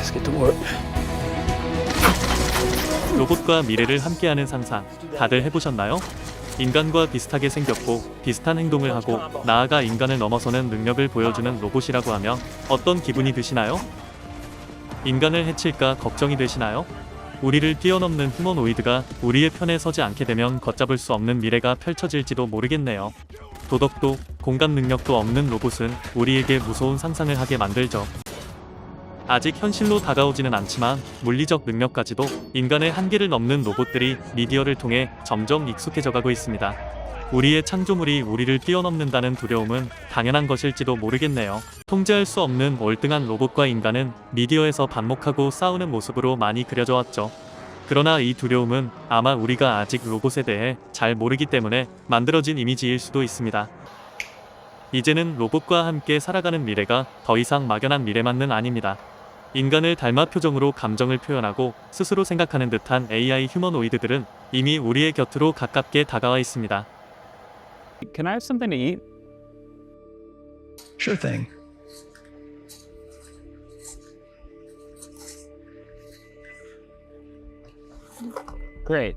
Let's get to work. 로봇과 미래를 함께하는 상상, 다들 해보셨나요? 인간과 비슷하게 생겼고 비슷한 행동을 하고 나아가 인간을 넘어서는 능력을 보여주는 로봇이라고 하면 어떤 기분이 드시나요? 인간을 해칠까 걱정이 되시나요? 우리를 뛰어넘는 휴머노이드가 우리의 편에 서지 않게 되면 걷잡을 수 없는 미래가 펼쳐질지도 모르겠네요. 도덕도 공감 능력도 없는 로봇은 우리에게 무서운 상상을 하게 만들죠. 아직 현실로 다가오지는 않지만 물리적 능력까지도 인간의 한계를 넘는 로봇들이 미디어를 통해 점점 익숙해져 가고 있습니다. 우리의 창조물이 우리를 뛰어넘는다는 두려움은 당연한 것일지도 모르겠네요. 통제할 수 없는 월등한 로봇과 인간은 미디어에서 반목하고 싸우는 모습으로 많이 그려져 왔죠. 그러나 이 두려움은 아마 우리가 아직 로봇에 대해 잘 모르기 때문에 만들어진 이미지일 수도 있습니다. 이제는 로봇과 함께 살아가는 미래가 더 이상 막연한 미래만은 아닙니다. 인간을 닮아 표정으로 감정을 표현하고 스스로 생각하는 듯한 AI 휴머노이드들은 이미 우리의 곁으로 가깝게 다가와 있습니다. Can I have something to eat? Sure thing. Great.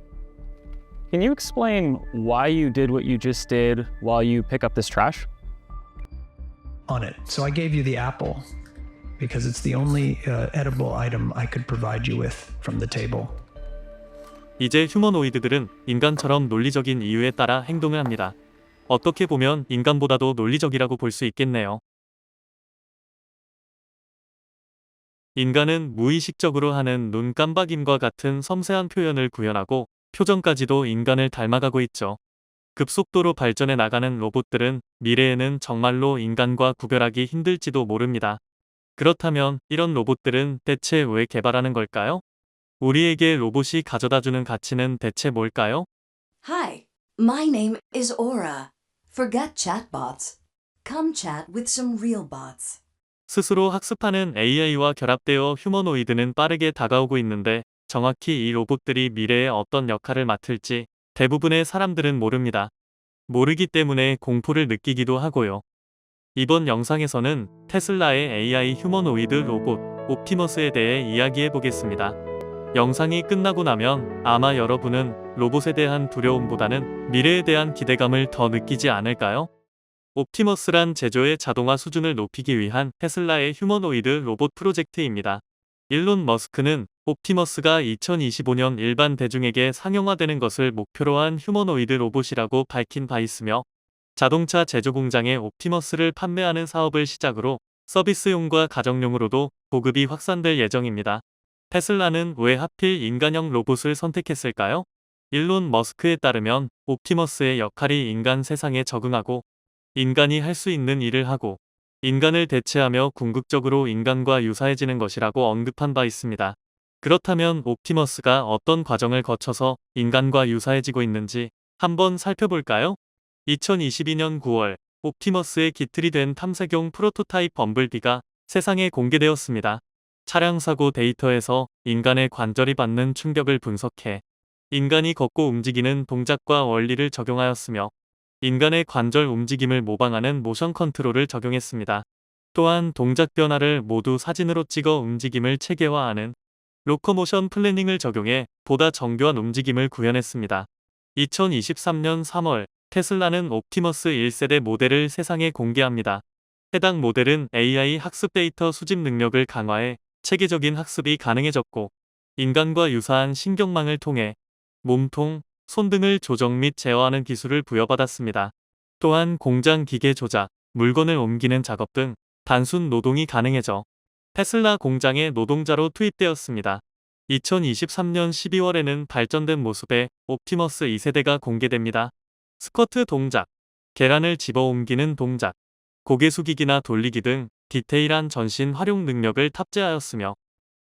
Can you explain why you did what you just did while you pick up this trash? On it. So I gave you the apple because it's the only edible item I could provide you with from the table. 이제 휴머노이드들은 인간처럼 논리적인 이유에 따라 행동을 합니다. 어떻게 보면 인간보다도 논리적이라고 볼 수 있겠네요. 인간은 무의식적으로 하는 눈 깜박임과 같은 섬세한 표현을 구현하고 표정까지도 인간을 닮아가고 있죠. 급속도로 발전해 나가는 로봇들은 미래에는 정말로 인간과 구별하기 힘들지도 모릅니다. 그렇다면 이런 로봇들은 대체 왜 개발하는 걸까요? 우리에게 로봇이 가져다주는 가치는 대체 뭘까요? Hi, my name is Aura. Forget chatbots. Come chat with some real bots. 스스로 학습하는 AI와 결합되어 휴머노이드는 빠르게 다가오고 있는데 정확히 이 로봇들이 미래에 어떤 역할을 맡을지 대부분의 사람들은 모릅니다. 모르기 때문에 공포를 느끼기도 하고요. 이번 영상에서는 테슬라의 AI 휴머노이드 로봇 옵티머스에 대해 이야기해 보겠습니다. 영상이 끝나고 나면 아마 여러분은 로봇에 대한 두려움보다는 미래에 대한 기대감을 더 느끼지 않을까요? 옵티머스란 제조의 자동화 수준을 높이기 위한 테슬라의 휴머노이드 로봇 프로젝트입니다. 일론 머스크는 옵티머스가 2025년 일반 대중에게 상용화되는 것을 목표로 한 휴머노이드 로봇이라고 밝힌 바 있으며 자동차 제조 공장에 옵티머스를 판매하는 사업을 시작으로 서비스용과 가정용으로도 보급이 확산될 예정입니다. 테슬라는 왜 하필 인간형 로봇을 선택했을까요? 일론 머스크에 따르면 옵티머스의 역할이 인간 세상에 적응하고 인간이 할 수 있는 일을 하고 인간을 대체하며 궁극적으로 인간과 유사해지는 것이라고 언급한 바 있습니다. 그렇다면 옵티머스가 어떤 과정을 거쳐서 인간과 유사해지고 있는지 한번 살펴볼까요? 2022년 9월 옵티머스의 깃틀이 된 탐색용 프로토타입 범블비가 세상에 공개되었습니다. 차량 사고 데이터에서 인간의 관절이 받는 충격을 분석해 인간이 걷고 움직이는 동작과 원리를 적용하였으며 인간의 관절 움직임을 모방하는 모션 컨트롤을 적용했습니다. 또한 동작 변화를 모두 사진으로 찍어 움직임을 체계화하는 로커모션 플래닝을 적용해 보다 정교한 움직임을 구현했습니다. 2023년 3월 테슬라는 옵티머스 1세대 모델을 세상에 공개합니다. 해당 모델은 AI 학습 데이터 수집 능력을 강화해 체계적인 학습이 가능해졌고 인간과 유사한 신경망을 통해 몸통, 손 등을 조정 및 제어하는 기술을 부여받았습니다. 또한 공장 기계 조작, 물건을 옮기는 작업 등 단순 노동이 가능해져 테슬라 공장의 노동자로 투입되었습니다. 2023년 12월에는 발전된 모습의 옵티머스 2세대가 공개됩니다. 스쿼트 동작, 계란을 집어 옮기는 동작, 고개 숙이기나 돌리기 등 디테일한 전신 활용 능력을 탑재하였으며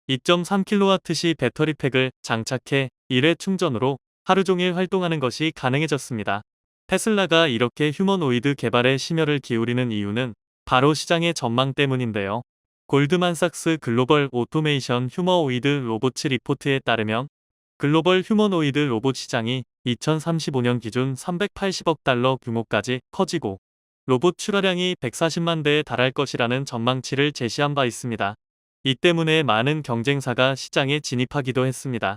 2.3kWh 배터리팩을 장착해 1회 충전으로 하루 종일 활동하는 것이 가능해졌습니다. 테슬라가 이렇게 휴머노이드 개발에 심혈을 기울이는 이유는 바로 시장의 전망 때문인데요. 골드만삭스 글로벌 오토메이션 휴머노이드 로봇츠 리포트에 따르면 글로벌 휴머노이드 로봇 시장이 2035년 기준 380억 달러 규모까지 커지고 로봇 출하량이 140만 대에 달할 것이라는 전망치를 제시한 바 있습니다. 이 때문에 많은 경쟁사가 시장에 진입하기도 했습니다.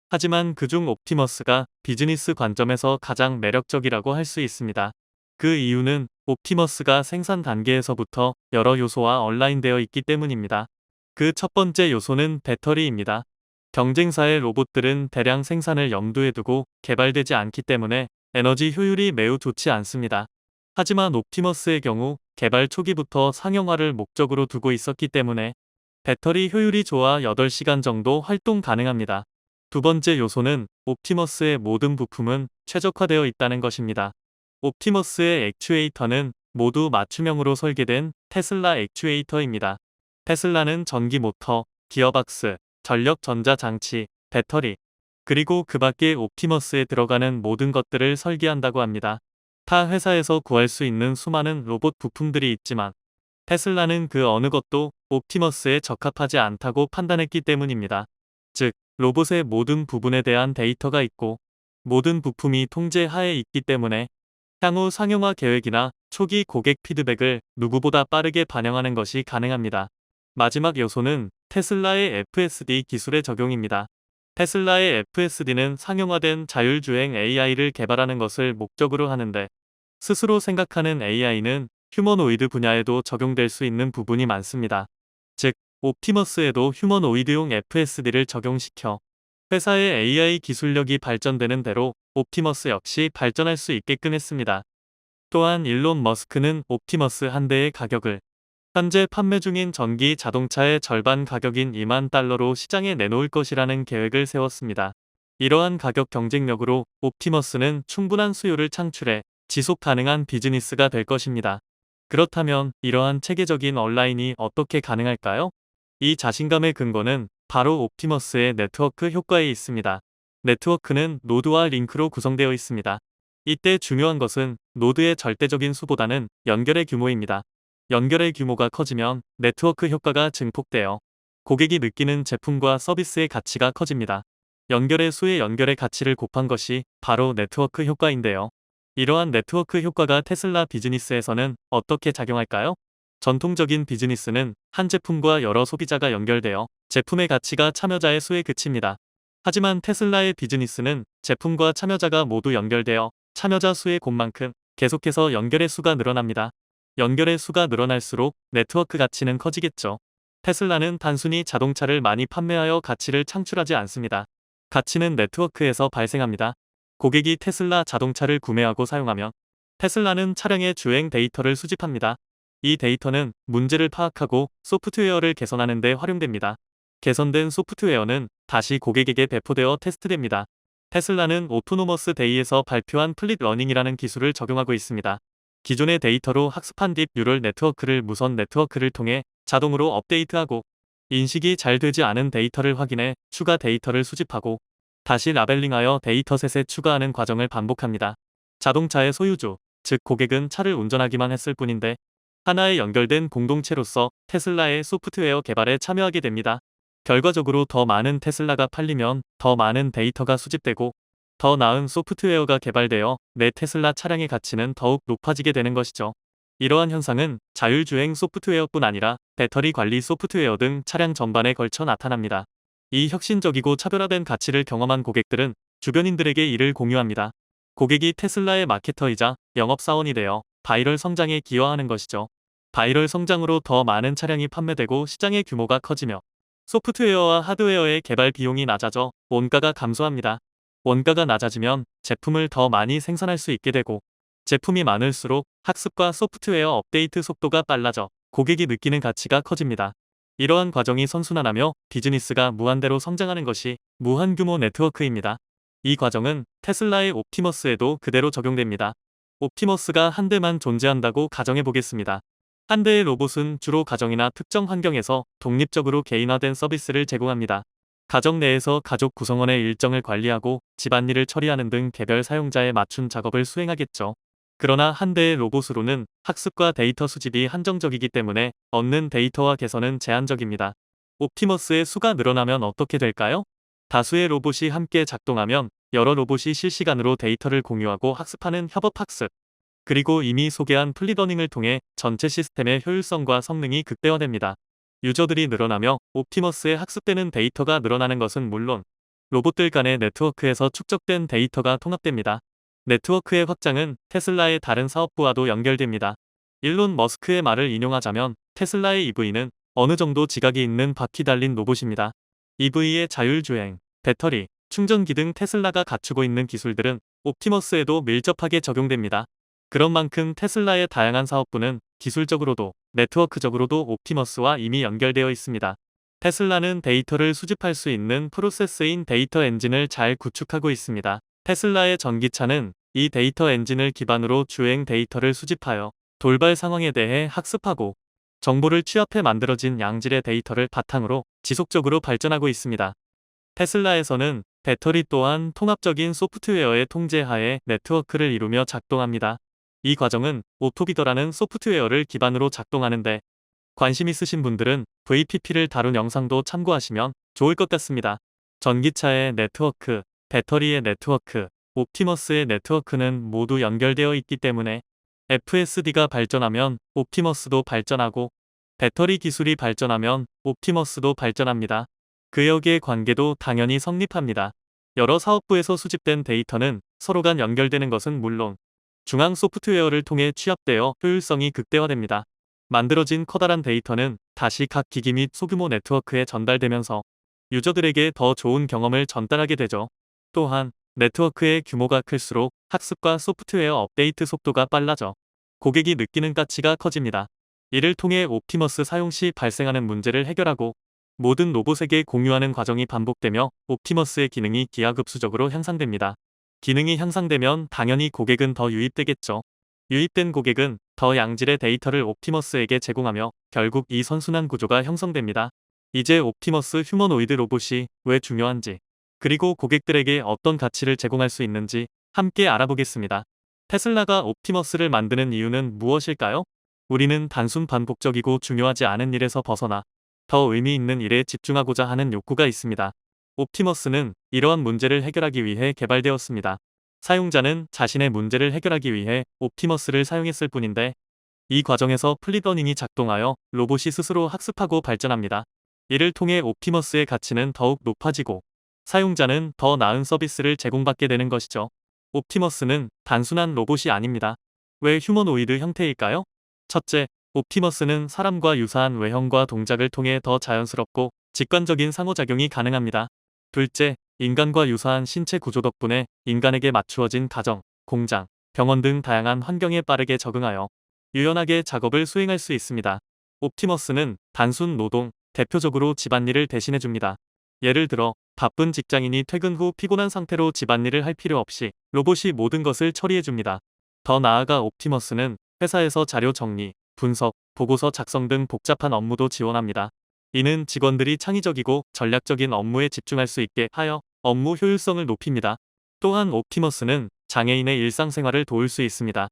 하지만 그중 옵티머스가 비즈니스 관점에서 가장 매력적이라고 할 수 있습니다. 그 이유는 옵티머스가 생산 단계에서부터 여러 요소와 온라인되어 있기 때문입니다. 그 첫 번째 요소는 배터리입니다. 경쟁사의 로봇들은 대량 생산을 염두에 두고 개발되지 않기 때문에 에너지 효율이 매우 좋지 않습니다. 하지만 옵티머스의 경우 개발 초기부터 상용화를 목적으로 두고 있었기 때문에 배터리 효율이 좋아 8시간 정도 활동 가능합니다. 두 번째 요소는 옵티머스의 모든 부품은 최적화되어 있다는 것입니다. 옵티머스의 액추에이터는 모두 맞춤형으로 설계된 테슬라 액추에이터입니다. 테슬라는 전기 모터, 기어박스, 전력 전자 장치, 배터리, 그리고 그 밖에 옵티머스에 들어가는 모든 것들을 설계한다고 합니다. 타 회사에서 구할 수 있는 수많은 로봇 부품들이 있지만 테슬라는 그 어느 것도 옵티머스에 적합하지 않다고 판단했기 때문입니다. 즉, 로봇의 모든 부분에 대한 데이터가 있고 모든 부품이 통제 하에 있기 때문에 향후 상용화 계획이나 초기 고객 피드백을 누구보다 빠르게 반영하는 것이 가능합니다. 마지막 요소는 테슬라의 FSD 기술의 적용입니다. 테슬라의 FSD는 상용화된 자율주행 AI를 개발하는 것을 목적으로 하는데 스스로 생각하는 AI는 휴머노이드 분야에도 적용될 수 있는 부분이 많습니다. 즉, 옵티머스에도 휴머노이드용 FSD를 적용시켜 회사의 AI 기술력이 발전되는 대로 옵티머스 역시 발전할 수 있게끔 했습니다. 또한 일론 머스크는 옵티머스 한 대의 가격을 현재 판매 중인 전기 자동차의 절반 가격인 $20,000로 시장에 내놓을 것이라는 계획을 세웠습니다. 이러한 가격 경쟁력으로 옵티머스는 충분한 수요를 창출해 지속 가능한 비즈니스가 될 것입니다. 그렇다면 이러한 체계적인 온라인이 어떻게 가능할까요? 이 자신감의 근거는 바로 옵티머스의 네트워크 효과에 있습니다. 네트워크는 노드와 링크로 구성되어 있습니다. 이때 중요한 것은 노드의 절대적인 수보다는 연결의 규모입니다. 연결의 규모가 커지면 네트워크 효과가 증폭되어 고객이 느끼는 제품과 서비스의 가치가 커집니다. 연결의 수의 연결의 가치를 곱한 것이 바로 네트워크 효과인데요. 이러한 네트워크 효과가 테슬라 비즈니스에서는 어떻게 작용할까요? 전통적인 비즈니스는 한 제품과 여러 소비자가 연결되어 제품의 가치가 참여자의 수에 그칩니다. 하지만 테슬라의 비즈니스는 제품과 참여자가 모두 연결되어 참여자 수의 곱만큼 계속해서 연결의 수가 늘어납니다. 연결의 수가 늘어날수록 네트워크 가치는 커지겠죠. 테슬라는 단순히 자동차를 많이 판매하여 가치를 창출하지 않습니다. 가치는 네트워크에서 발생합니다. 고객이 테슬라 자동차를 구매하고 사용하면 테슬라는 차량의 주행 데이터를 수집합니다. 이 데이터는 문제를 파악하고 소프트웨어를 개선하는 데 활용됩니다. 개선된 소프트웨어는 다시 고객에게 배포되어 테스트됩니다. 테슬라는 오토노머스 데이에서 발표한 플릿 러닝이라는 기술을 적용하고 있습니다. 기존의 데이터로 학습한 딥 뉴럴 네트워크를 무선 네트워크를 통해 자동으로 업데이트하고 인식이 잘 되지 않은 데이터를 확인해 추가 데이터를 수집하고 다시 라벨링하여 데이터셋에 추가하는 과정을 반복합니다. 자동차의 소유주, 즉 고객은 차를 운전하기만 했을 뿐인데 하나의 연결된 공동체로서 테슬라의 소프트웨어 개발에 참여하게 됩니다. 결과적으로 더 많은 테슬라가 팔리면 더 많은 데이터가 수집되고 더 나은 소프트웨어가 개발되어 내 테슬라 차량의 가치는 더욱 높아지게 되는 것이죠. 이러한 현상은 자율주행 소프트웨어뿐 아니라 배터리 관리 소프트웨어 등 차량 전반에 걸쳐 나타납니다. 이 혁신적이고 차별화된 가치를 경험한 고객들은 주변인들에게 이를 공유합니다. 고객이 테슬라의 마케터이자 영업사원이 되어 바이럴 성장에 기여하는 것이죠. 바이럴 성장으로 더 많은 차량이 판매되고 시장의 규모가 커지며 소프트웨어와 하드웨어의 개발 비용이 낮아져 원가가 감소합니다. 원가가 낮아지면 제품을 더 많이 생산할 수 있게 되고 제품이 많을수록 학습과 소프트웨어 업데이트 속도가 빨라져 고객이 느끼는 가치가 커집니다. 이러한 과정이 선순환하며 비즈니스가 무한대로 성장하는 것이 무한규모 네트워크입니다. 이 과정은 테슬라의 옵티머스에도 그대로 적용됩니다. 옵티머스가 한 대만 존재한다고 가정해 보겠습니다. 한 대의 로봇은 주로 가정이나 특정 환경에서 독립적으로 개인화된 서비스를 제공합니다. 가정 내에서 가족 구성원의 일정을 관리하고 집안일을 처리하는 등 개별 사용자에 맞춘 작업을 수행하겠죠. 그러나 한 대의 로봇으로는 학습과 데이터 수집이 한정적이기 때문에 얻는 데이터와 개선은 제한적입니다. 옵티머스의 수가 늘어나면 어떻게 될까요? 다수의 로봇이 함께 작동하면 여러 로봇이 실시간으로 데이터를 공유하고 학습하는 협업학습, 그리고 이미 소개한 플릿러닝을 통해 전체 시스템의 효율성과 성능이 극대화됩니다. 유저들이 늘어나며 옵티머스에 학습되는 데이터가 늘어나는 것은 물론 로봇들 간의 네트워크에서 축적된 데이터가 통합됩니다. 네트워크의 확장은 테슬라의 다른 사업부와도 연결됩니다. 일론 머스크의 말을 인용하자면 테슬라의 EV는 어느 정도 지각이 있는 바퀴 달린 로봇입니다. EV의 자율주행, 배터리, 충전기 등 테슬라가 갖추고 있는 기술들은 옵티머스에도 밀접하게 적용됩니다. 그런 만큼 테슬라의 다양한 사업부는 기술적으로도 네트워크적으로도 옵티머스와 이미 연결되어 있습니다. 테슬라는 데이터를 수집할 수 있는 프로세스인 데이터 엔진을 잘 구축하고 있습니다. 테슬라의 전기차는 이 데이터 엔진을 기반으로 주행 데이터를 수집하여 돌발 상황에 대해 학습하고 정보를 취합해 만들어진 양질의 데이터를 바탕으로 지속적으로 발전하고 있습니다. 테슬라에서는 배터리 또한 통합적인 소프트웨어의 통제하에 네트워크를 이루며 작동합니다. 이 과정은 오토비더라는 소프트웨어를 기반으로 작동하는데 관심 있으신 분들은 VPP를 다룬 영상도 참고하시면 좋을 것 같습니다. 전기차의 네트워크, 배터리의 네트워크, 옵티머스의 네트워크는 모두 연결되어 있기 때문에 FSD가 발전하면 옵티머스도 발전하고 배터리 기술이 발전하면 옵티머스도 발전합니다. 그 역의 관계도 당연히 성립합니다. 여러 사업부에서 수집된 데이터는 서로 간 연결되는 것은 물론 중앙 소프트웨어를 통해 취합되어 효율성이 극대화됩니다. 만들어진 커다란 데이터는 다시 각 기기 및 소규모 네트워크에 전달되면서 유저들에게 더 좋은 경험을 전달하게 되죠. 또한 네트워크의 규모가 클수록 학습과 소프트웨어 업데이트 속도가 빨라져 고객이 느끼는 가치가 커집니다. 이를 통해 옵티머스 사용 시 발생하는 문제를 해결하고 모든 로봇에게 공유하는 과정이 반복되며 옵티머스의 기능이 기하급수적으로 향상됩니다. 기능이 향상되면 당연히 고객은 더 유입되겠죠. 유입된 고객은 더 양질의 데이터를 옵티머스에게 제공하며 결국 이 선순환 구조가 형성됩니다. 이제 옵티머스 휴머노이드 로봇이 왜 중요한지 그리고 고객들에게 어떤 가치를 제공할 수 있는지 함께 알아보겠습니다. 테슬라가 옵티머스를 만드는 이유는 무엇일까요? 우리는 단순 반복적이고 중요하지 않은 일에서 벗어나 더 의미 있는 일에 집중하고자 하는 욕구가 있습니다. 옵티머스는 이러한 문제를 해결하기 위해 개발되었습니다. 사용자는 자신의 문제를 해결하기 위해 옵티머스를 사용했을 뿐인데 이 과정에서 플릿러닝이 작동하여 로봇이 스스로 학습하고 발전합니다. 이를 통해 옵티머스의 가치는 더욱 높아지고 사용자는 더 나은 서비스를 제공받게 되는 것이죠. 옵티머스는 단순한 로봇이 아닙니다. 왜 휴머노이드 형태일까요? 첫째, 옵티머스는 사람과 유사한 외형과 동작을 통해 더 자연스럽고 직관적인 상호작용이 가능합니다. 둘째, 인간과 유사한 신체 구조 덕분에 인간에게 맞추어진 가정, 공장, 병원 등 다양한 환경에 빠르게 적응하여 유연하게 작업을 수행할 수 있습니다. 옵티머스는 단순 노동, 대표적으로 집안일을 대신해줍니다. 예를 들어 바쁜 직장인이 퇴근 후 피곤한 상태로 집안일을 할 필요 없이 로봇이 모든 것을 처리해줍니다. 더 나아가 옵티머스는 회사에서 자료 정리, 분석, 보고서 작성 등 복잡한 업무도 지원합니다. 이는 직원들이 창의적이고 전략적인 업무에 집중할 수 있게 하여 업무 효율성을 높입니다. 또한 옵티머스는 장애인의 일상생활을 도울 수 있습니다.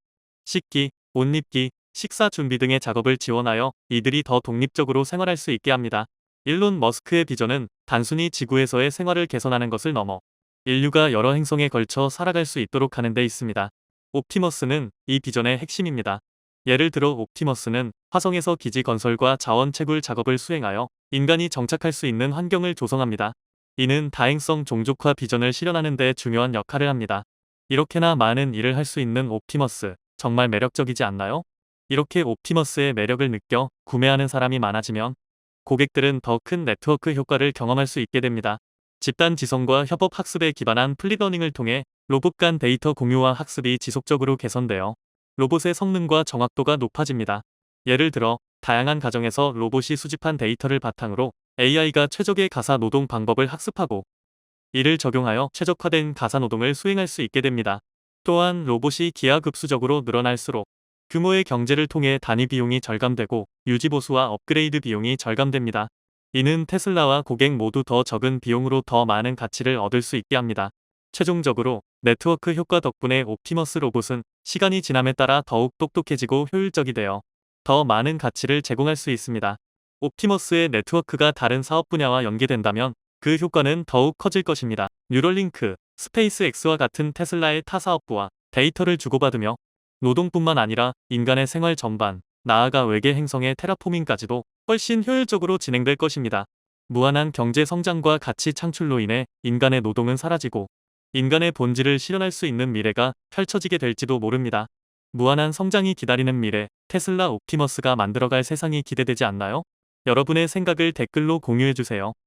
씻기, 옷 입기, 식사 준비 등의 작업을 지원하여 이들이 더 독립적으로 생활할 수 있게 합니다. 일론 머스크의 비전은 단순히 지구에서의 생활을 개선하는 것을 넘어 인류가 여러 행성에 걸쳐 살아갈 수 있도록 하는 데 있습니다. 옵티머스는 이 비전의 핵심입니다. 예를 들어 옵티머스는 화성에서 기지 건설과 자원 채굴 작업을 수행하여 인간이 정착할 수 있는 환경을 조성합니다. 이는 다행성 종족화 비전을 실현하는 데 중요한 역할을 합니다. 이렇게나 많은 일을 할 수 있는 옵티머스, 정말 매력적이지 않나요? 이렇게 옵티머스의 매력을 느껴 구매하는 사람이 많아지면 고객들은 더 큰 네트워크 효과를 경험할 수 있게 됩니다. 집단 지성과 협업 학습에 기반한 플릿러닝을 통해 로봇 간 데이터 공유와 학습이 지속적으로 개선되어 로봇의 성능과 정확도가 높아집니다. 예를 들어 다양한 가정에서 로봇이 수집한 데이터를 바탕으로 AI가 최적의 가사 노동 방법을 학습하고 이를 적용하여 최적화된 가사 노동을 수행할 수 있게 됩니다. 또한 로봇이 기하급수적으로 늘어날수록 규모의 경제를 통해 단위 비용이 절감되고 유지보수와 업그레이드 비용이 절감됩니다. 이는 테슬라와 고객 모두 더 적은 비용으로 더 많은 가치를 얻을 수 있게 합니다. 최종적으로 네트워크 효과 덕분에 옵티머스 로봇은 시간이 지남에 따라 더욱 똑똑해지고 효율적이 되어 더 많은 가치를 제공할 수 있습니다. 옵티머스의 네트워크가 다른 사업 분야와 연계된다면 그 효과는 더욱 커질 것입니다. 뉴럴링크, 스페이스X와 같은 테슬라의 타 사업부와 데이터를 주고받으며 노동뿐만 아니라 인간의 생활 전반, 나아가 외계 행성의 테라포밍까지도 훨씬 효율적으로 진행될 것입니다. 무한한 경제 성장과 가치 창출로 인해 인간의 노동은 사라지고 인간의 본질을 실현할 수 있는 미래가 펼쳐지게 될지도 모릅니다. 무한한 성장이 기다리는 미래, 테슬라 옵티머스가 만들어갈 세상이 기대되지 않나요? 여러분의 생각을 댓글로 공유해주세요.